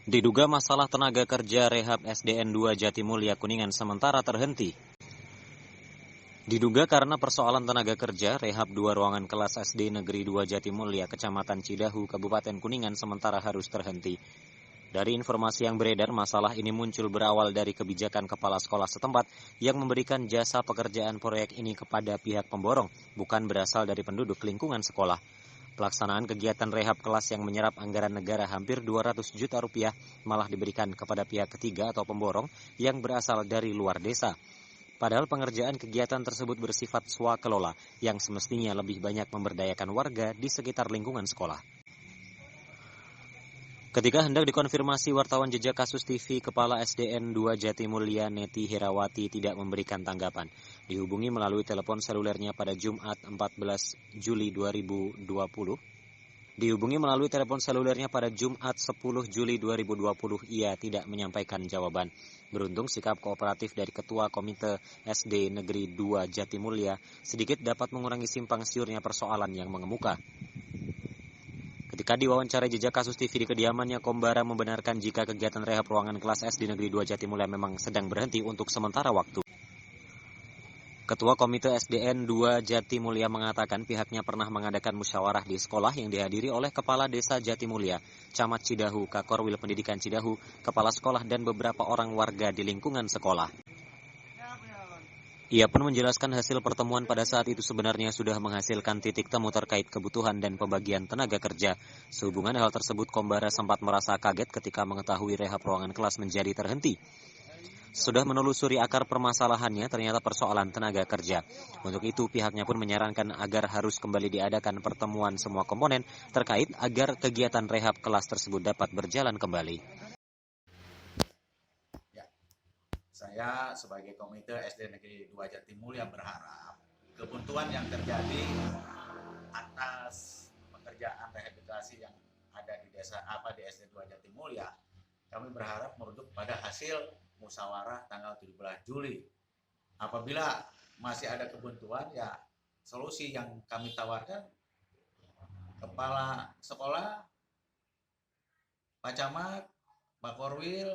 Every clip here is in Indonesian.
Diduga masalah tenaga kerja rehab SDN 2 Jatimulya Kuningan sementara terhenti. Diduga karena persoalan tenaga kerja, rehab 2 ruangan kelas SD Negeri 2 Jatimulya, Kecamatan Cidahu, Kabupaten Kuningan sementara harus terhenti. Dari informasi yang beredar, masalah ini muncul berawal dari kebijakan kepala sekolah setempat yang memberikan jasa pekerjaan proyek ini kepada pihak pemborong, bukan berasal dari penduduk lingkungan sekolah. Pelaksanaan kegiatan rehab kelas yang menyerap anggaran negara hampir 200 juta rupiah malah diberikan kepada pihak ketiga atau pemborong yang berasal dari luar desa. Padahal pengerjaan kegiatan tersebut bersifat swakelola yang semestinya lebih banyak memberdayakan warga di sekitar lingkungan sekolah. Ketika hendak dikonfirmasi wartawan Jejak Kasus TV, Kepala SDN 2 Jatimulya Neti Herawati tidak memberikan tanggapan. Dihubungi melalui telepon selulernya pada Jumat 14 Juli 2020. Dihubungi melalui telepon selulernya pada Jumat 10 Juli 2020, ia tidak menyampaikan jawaban. Beruntung sikap kooperatif dari Ketua Komite SD Negeri 2 Jatimulya sedikit dapat mengurangi simpang siurnya persoalan yang mengemuka. Ketika diwawancara Jejak Kasus TV di kediamannya, Kombara membenarkan jika kegiatan rehab ruangan kelas SD Negeri 2 Jatimulya memang sedang berhenti untuk sementara waktu. Ketua Komite SDN 2 Jatimulya mengatakan pihaknya pernah mengadakan musyawarah di sekolah yang dihadiri oleh Kepala Desa Jatimulya, Camat Cidahu, Kakorwil Pendidikan Cidahu, Kepala Sekolah, dan beberapa orang warga di lingkungan sekolah. Ia pun menjelaskan hasil pertemuan pada saat itu sebenarnya sudah menghasilkan titik temu terkait kebutuhan dan pembagian tenaga kerja. Sehubungan hal tersebut, Kombara sempat merasa kaget ketika mengetahui rehab ruangan kelas menjadi terhenti. Sudah menelusuri akar permasalahannya, ternyata persoalan tenaga kerja. Untuk itu, pihaknya pun menyarankan agar harus kembali diadakan pertemuan semua komponen terkait agar kegiatan rehab kelas tersebut dapat berjalan kembali. Saya sebagai Komite SD Negeri 2 Jatimulya berharap kebuntuan yang terjadi atas pekerjaan rehabilitasi yang ada di di SD 2 Jatimulya, kami berharap merujuk pada hasil musyawarah tanggal 17 Juli. Apabila masih ada kebuntuan, ya solusi yang kami tawarkan, Kepala Sekolah, Pak Camat, Pak Korwil,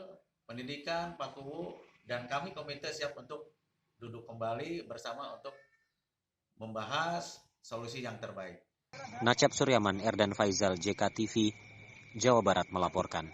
Pendidikan, Pak Kuwu, dan kami komite siap untuk duduk kembali bersama untuk membahas solusi yang terbaik. Nachep Suryaman, Erdan Faizal, JKTV, Jawa Barat melaporkan.